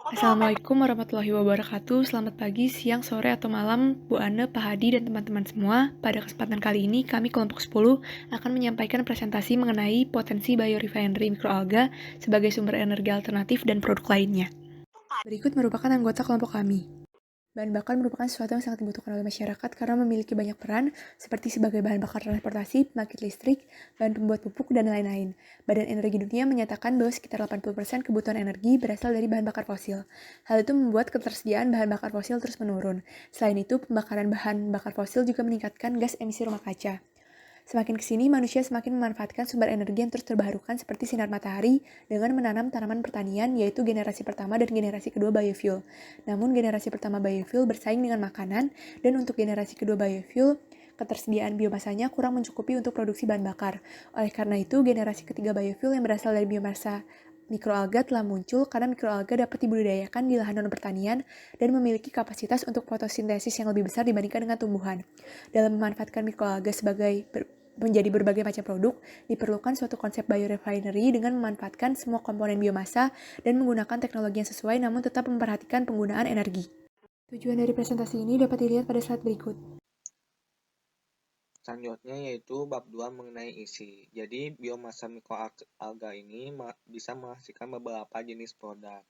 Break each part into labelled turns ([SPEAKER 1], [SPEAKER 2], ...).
[SPEAKER 1] Assalamualaikum warahmatullahi wabarakatuh. Selamat pagi, siang, sore, atau malam, Bu Ane, Pak Hadi, dan teman-teman semua. Pada kesempatan kali ini, kami kelompok 10 akan menyampaikan presentasi mengenai potensi biorefinery mikroalga sebagai sumber energi alternatif dan produk lainnya. Berikut merupakan anggota kelompok kami. Bahan bakar merupakan sesuatu yang sangat dibutuhkan oleh masyarakat karena memiliki banyak peran, seperti sebagai bahan bakar transportasi, pembangkit listrik, bahan pembuat pupuk, dan lain-lain. Badan Energi Dunia menyatakan bahwa sekitar 80% kebutuhan energi berasal dari bahan bakar fosil. Hal itu membuat ketersediaan bahan bakar fosil terus menurun. Selain itu, pembakaran bahan bakar fosil juga meningkatkan gas emisi rumah kaca. Semakin kesini, manusia semakin memanfaatkan sumber energi yang terus terbarukan seperti sinar matahari dengan menanam tanaman pertanian, yaitu generasi pertama dan generasi kedua biofuel. Namun, generasi pertama biofuel bersaing dengan makanan, dan untuk generasi kedua biofuel, ketersediaan biomasanya kurang mencukupi untuk produksi bahan bakar. Oleh karena itu, generasi ketiga biofuel yang berasal dari biomasa mikroalga telah muncul karena mikroalga dapat dibudidayakan di lahan non-pertanian dan memiliki kapasitas untuk fotosintesis yang lebih besar dibandingkan dengan tumbuhan. Dalam memanfaatkan mikroalga menjadi berbagai macam produk, diperlukan suatu konsep biorefinery dengan memanfaatkan semua komponen biomasa dan menggunakan teknologi yang sesuai namun tetap memperhatikan penggunaan energi. Tujuan dari presentasi ini dapat dilihat pada slide berikut.
[SPEAKER 2] Selanjutnya yaitu bab 2 mengenai isi. Jadi biomasa mikroalga ini bisa menghasilkan beberapa jenis produk.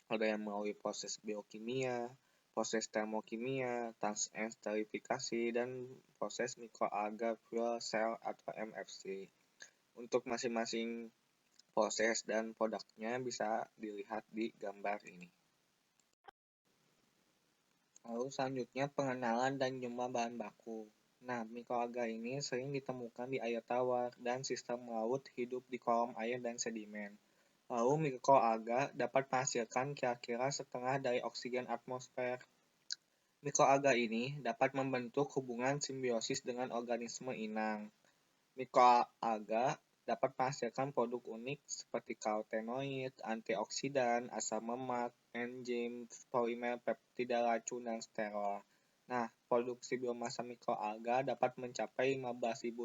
[SPEAKER 2] Ada yang melalui proses biokimia, proses termokimia, transesterifikasi, dan proses mikroalga fuel cell atau MFC. Untuk masing-masing proses dan produknya bisa dilihat di gambar ini. Lalu selanjutnya pengenalan dan jumlah bahan baku. Nah, mikroalga ini sering ditemukan di air tawar dan sistem laut hidup di kolom air dan sedimen. Lalu mikroalga dapat menghasilkan kira-kira setengah dari oksigen atmosfer. Mikroalga ini dapat membentuk hubungan simbiosis dengan organisme inang. Mikroalga dapat menghasilkan produk unik seperti karotenoid, antioksidan, asam lemak, enzim, polimer peptida racun, dan sterol. Nah, produksi biomasa mikroalga dapat mencapai 15.000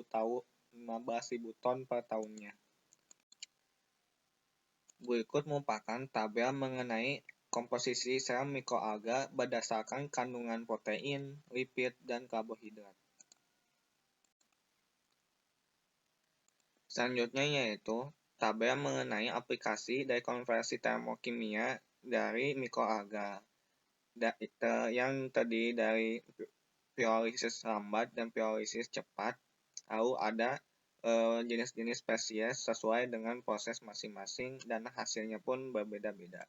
[SPEAKER 2] ton per tahunnya. Berikut merupakan tabel mengenai komposisi sel mikroalga berdasarkan kandungan protein, lipid, dan karbohidrat. Selanjutnya yaitu tabel mengenai aplikasi dari konversi termokimia dari mikroalga yang terdiri dari piolisis lambat dan piolisis cepat. Lalu ada jenis-jenis spesies sesuai dengan proses masing-masing dan hasilnya pun berbeda-beda.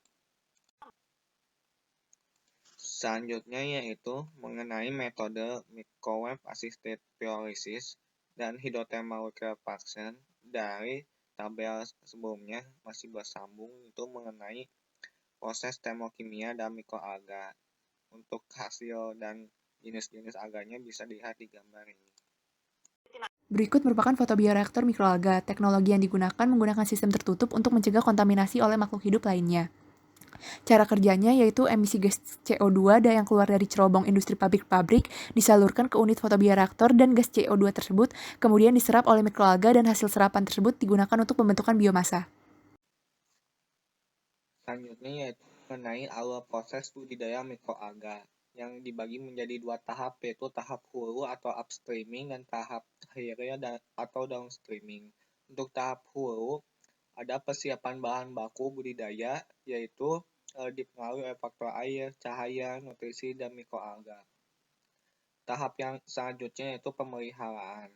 [SPEAKER 2] Selanjutnya yaitu mengenai metode microwave assisted pyrolysis dan hydrothermal liquefaction. Dari tabel sebelumnya masih bersambung itu mengenai proses termokimia dan mikroalga. Untuk hasil dan jenis-jenis alganya bisa dilihat di gambar ini.
[SPEAKER 1] Berikut merupakan foto bioreaktor mikroalga. Teknologi yang digunakan menggunakan sistem tertutup untuk mencegah kontaminasi oleh makhluk hidup lainnya. Cara kerjanya yaitu emisi gas CO2 yang keluar dari cerobong industri pabrik-pabrik disalurkan ke unit fotobioreaktor dan gas CO2 tersebut kemudian diserap oleh mikroalga dan hasil serapan tersebut digunakan untuk pembentukan biomasa.
[SPEAKER 2] Selanjutnya yaitu mengenai alur proses budidaya mikroalga yang dibagi menjadi dua tahap, yaitu tahap hulu atau upstreaming dan tahap akhirnya atau downstreaming. Untuk tahap hulu ada persiapan bahan baku budidaya yaitu dipengaruhi oleh faktor air, cahaya, nutrisi, dan mikroalga. Tahap yang selanjutnya yaitu pemeliharaan.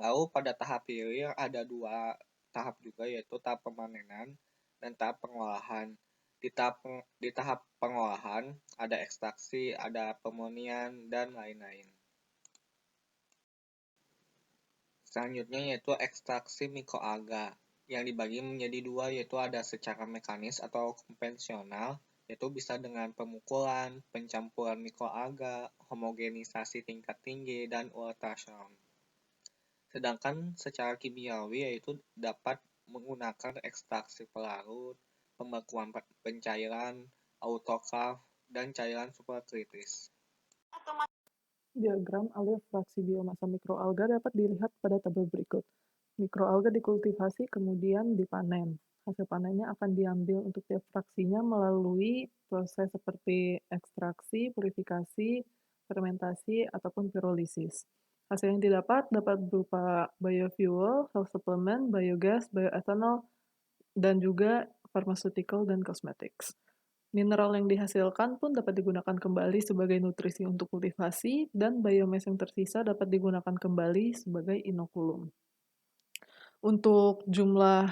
[SPEAKER 2] Lalu pada tahap hilir ada dua tahap juga yaitu tahap pemanenan dan tahap pengolahan. Di tahap pengolahan ada ekstraksi, ada pemurnian, dan lain-lain. Selanjutnya yaitu ekstraksi mikroalga yang dibagi menjadi dua yaitu ada secara mekanis atau konvensional yaitu bisa dengan pemukulan, pencampuran mikroalga, homogenisasi tingkat tinggi, dan ultrasound. Sedangkan secara kimiawi yaitu dapat menggunakan ekstraksi pelarut, pembekuan pencairan, autoclave, dan cairan superkritis.
[SPEAKER 3] Diagram alur fraksi biomasa mikroalga dapat dilihat pada tabel berikut. Mikroalga dikultivasi kemudian dipanen. Hasil panennya akan diambil untuk tiap fraksinya melalui proses seperti ekstraksi, purifikasi, fermentasi, ataupun pirolisis. Hasil yang didapat dapat berupa biofuel, health supplement, biogas, bioethanol, dan juga pharmaceutical dan cosmetics. Mineral yang dihasilkan pun dapat digunakan kembali sebagai nutrisi untuk kultivasi, dan biomass yang tersisa dapat digunakan kembali sebagai inokulum. Untuk jumlah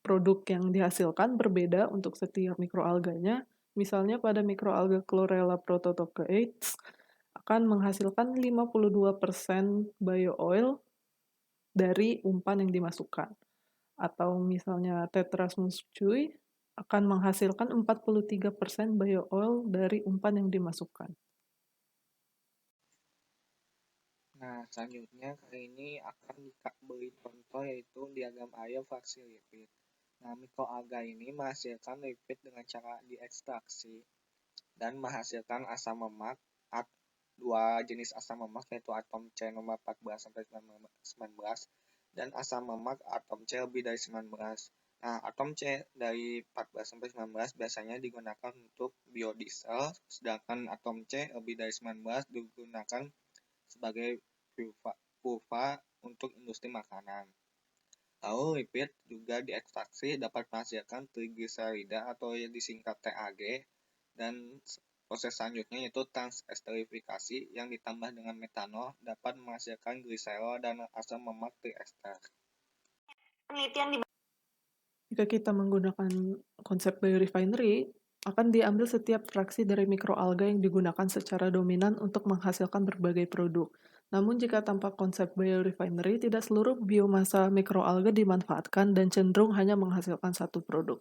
[SPEAKER 3] produk yang dihasilkan berbeda untuk setiap mikroalganya. Misalnya pada mikroalga Chlorella protococcoides akan menghasilkan 52% bio-oil dari umpan yang dimasukkan. Atau misalnya Tetrasmus cui akan menghasilkan 43% bio-oil dari umpan yang dimasukkan.
[SPEAKER 2] Nah, selanjutnya kali ini akan beri contoh yaitu diagram air fraksi lipid. Nah, mikroalga ini menghasilkan lipid dengan cara diekstraksi dan menghasilkan asam lemak, dua jenis asam lemak yaitu atom C nomor 14 sampai 19 dan asam lemak atom C lebih dari 19. Nah, atom C dari 14 sampai 19 biasanya digunakan untuk biodiesel, sedangkan atom C lebih dari 19 digunakan sebagai pulva untuk industri makanan. Lalu lipid juga diekstraksi dapat menghasilkan trigliserida atau yang disingkat TAG, dan proses selanjutnya yaitu transesterifikasi yang ditambah dengan metanol dapat menghasilkan gliserol dan asam lemak triester.
[SPEAKER 3] Jika kita menggunakan konsep biorefinery, akan diambil setiap fraksi dari mikroalga yang digunakan secara dominan untuk menghasilkan berbagai produk. Namun jika tanpa konsep biorefinery, tidak seluruh biomasa mikroalga dimanfaatkan dan cenderung hanya menghasilkan satu produk.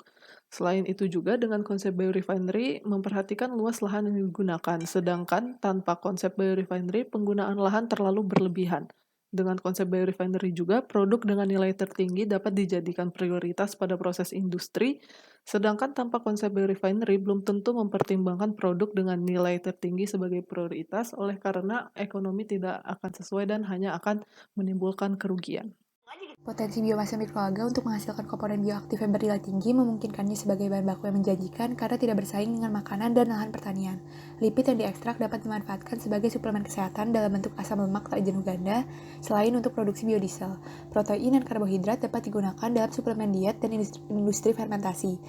[SPEAKER 3] Selain itu juga dengan konsep biorefinery memperhatikan luas lahan yang digunakan, sedangkan tanpa konsep biorefinery penggunaan lahan terlalu berlebihan. Dengan konsep biorefinery juga, produk dengan nilai tertinggi dapat dijadikan prioritas pada proses industri, sedangkan tanpa konsep biorefinery belum tentu mempertimbangkan produk dengan nilai tertinggi sebagai prioritas, oleh karena ekonomi tidak akan sesuai dan hanya akan menimbulkan kerugian.
[SPEAKER 1] Potensi biomasa mikroalga untuk menghasilkan komponen bioaktif yang bernilai tinggi memungkinkannya sebagai bahan baku yang menjanjikan karena tidak bersaing dengan makanan dan lahan pertanian. Lipid yang diekstrak dapat dimanfaatkan sebagai suplemen kesehatan dalam bentuk asam lemak tak jenuh ganda, selain untuk produksi biodiesel. Protein dan karbohidrat dapat digunakan dalam suplemen diet dan industri fermentasi.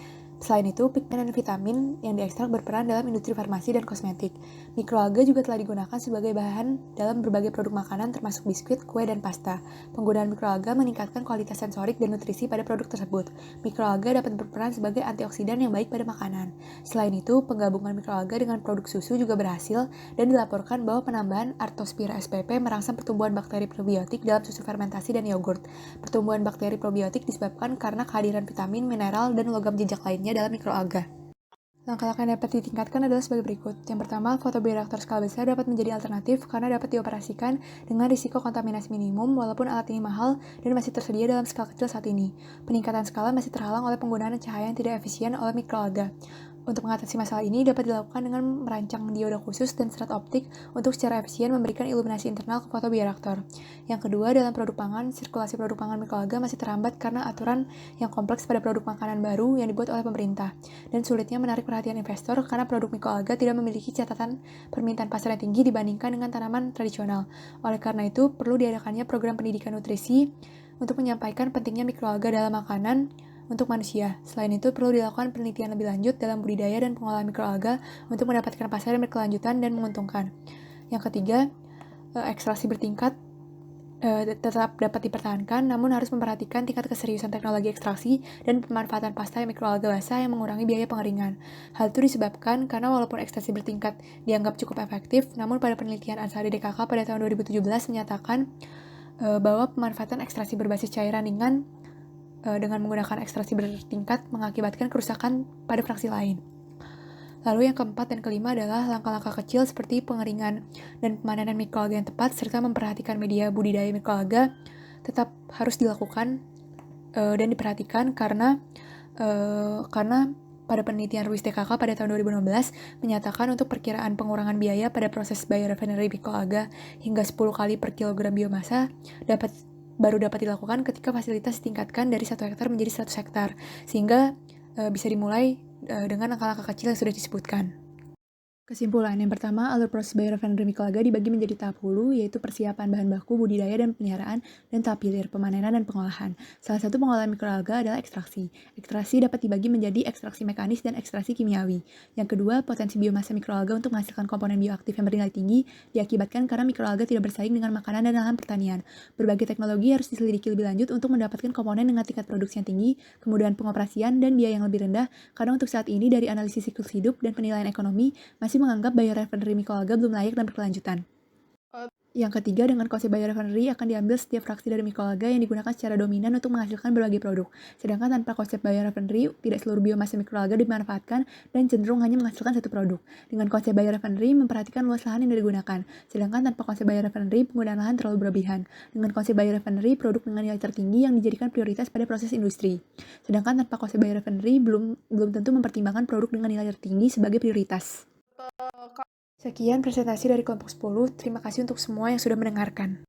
[SPEAKER 1] Selain itu, pigmen dan vitamin yang diekstrak berperan dalam industri farmasi dan kosmetik. Mikroalga juga telah digunakan sebagai bahan dalam berbagai produk makanan termasuk biskuit, kue, dan pasta. Penggunaan mikroalga meningkatkan kualitas sensorik dan nutrisi pada produk tersebut. Mikroalga dapat berperan sebagai antioksidan yang baik pada makanan. Selain itu, penggabungan mikroalga dengan produk susu juga berhasil dan dilaporkan bahwa penambahan Artospira spp merangsang pertumbuhan bakteri probiotik dalam susu fermentasi dan yogurt. Pertumbuhan bakteri probiotik disebabkan karena kehadiran vitamin, mineral, dan logam jejak lainnya dalam mikroalga. Langkah-langkah yang dapat ditingkatkan adalah sebagai berikut. Yang pertama, fotobioreaktor skala besar dapat menjadi alternatif karena dapat dioperasikan dengan risiko kontaminasi minimum walaupun alat ini mahal dan masih tersedia dalam skala kecil saat ini. Peningkatan skala masih terhalang oleh penggunaan cahaya yang tidak efisien oleh mikroalga. Untuk mengatasi masalah ini dapat dilakukan dengan merancang dioda khusus dan serat optik untuk secara efisien memberikan iluminasi internal ke fotobioreaktor. Yang kedua, dalam produk pangan, sirkulasi produk pangan mikroalga masih terhambat karena aturan yang kompleks pada produk makanan baru yang dibuat oleh pemerintah, dan sulitnya menarik perhatian investor karena produk mikroalga tidak memiliki catatan permintaan pasar yang tinggi dibandingkan dengan tanaman tradisional. Oleh karena itu, perlu diadakannya program pendidikan nutrisi untuk menyampaikan pentingnya mikroalga dalam makanan untuk manusia. Selain itu, perlu dilakukan penelitian lebih lanjut dalam budidaya dan pengolahan mikroalga untuk mendapatkan pasar yang berkelanjutan dan menguntungkan. Yang ketiga, ekstraksi bertingkat tetap dapat dipertahankan, namun harus memperhatikan tingkat keseriusan teknologi ekstraksi dan pemanfaatan pasta mikroalga basah yang mengurangi biaya pengeringan. Hal itu disebabkan karena walaupun ekstraksi bertingkat dianggap cukup efektif, namun pada penelitian Ansari DKK pada tahun 2017 menyatakan bahwa pemanfaatan ekstraksi berbasis cairan ringan dengan menggunakan ekstraksi bertingkat mengakibatkan kerusakan pada fraksi lain. Lalu yang keempat dan kelima adalah langkah-langkah kecil seperti pengeringan dan pemanenan mikroalga yang tepat serta memperhatikan media budidaya mikroalga tetap harus dilakukan dan diperhatikan karena pada penelitian Ruiz DKK pada tahun 2016 menyatakan untuk perkiraan pengurangan biaya pada proses biorefinery mikroalga hingga 10 kali per kilogram biomasa dapat baru dapat dilakukan ketika fasilitas ditingkatkan dari 1 hektar menjadi 100 hektar, sehingga bisa dimulai dengan langkah-langkah kecil yang sudah disebutkan. Kesimpulan, yang pertama, alur proses biorefinery mikroalga dibagi menjadi tahap hulu, yaitu persiapan bahan baku, budidaya, dan pemeliharaan, dan tahap hilir, pemanenan dan pengolahan. Salah satu pengolahan mikroalga adalah ekstraksi. Ekstraksi dapat dibagi menjadi ekstraksi mekanis dan ekstraksi kimiawi. Yang kedua, potensi biomasa mikroalga untuk menghasilkan komponen bioaktif yang bernilai tinggi diakibatkan karena mikroalga tidak bersaing dengan makanan dan lahan pertanian. Berbagai teknologi harus diselidiki lebih lanjut untuk mendapatkan komponen dengan tingkat produksi yang tinggi, kemudahan pengoperasian, dan biaya yang lebih rendah, karena untuk saat ini dari analisis siklus hidup dan penilaian ekonomi, masih menganggap biorefinery mikroalga belum layak dan berkelanjutan. Yang ketiga, dengan konsep biorefinery akan diambil setiap fraksi dari mikroalga yang digunakan secara dominan untuk menghasilkan berbagai produk. Sedangkan tanpa konsep biorefinery, tidak seluruh biomasa mikroalga dimanfaatkan dan cenderung hanya menghasilkan satu produk. Dengan konsep biorefinery, memperhatikan luas lahan yang digunakan. Sedangkan tanpa konsep biorefinery, penggunaan lahan terlalu berlebihan. Dengan konsep biorefinery, produk dengan nilai tertinggi yang dijadikan prioritas pada proses industri. Sedangkan tanpa konsep biorefinery, belum tentu mempertimbangkan produk dengan nilai tertinggi sebagai prioritas. Sekian presentasi dari kelompok 10. Terima kasih untuk semua yang sudah mendengarkan.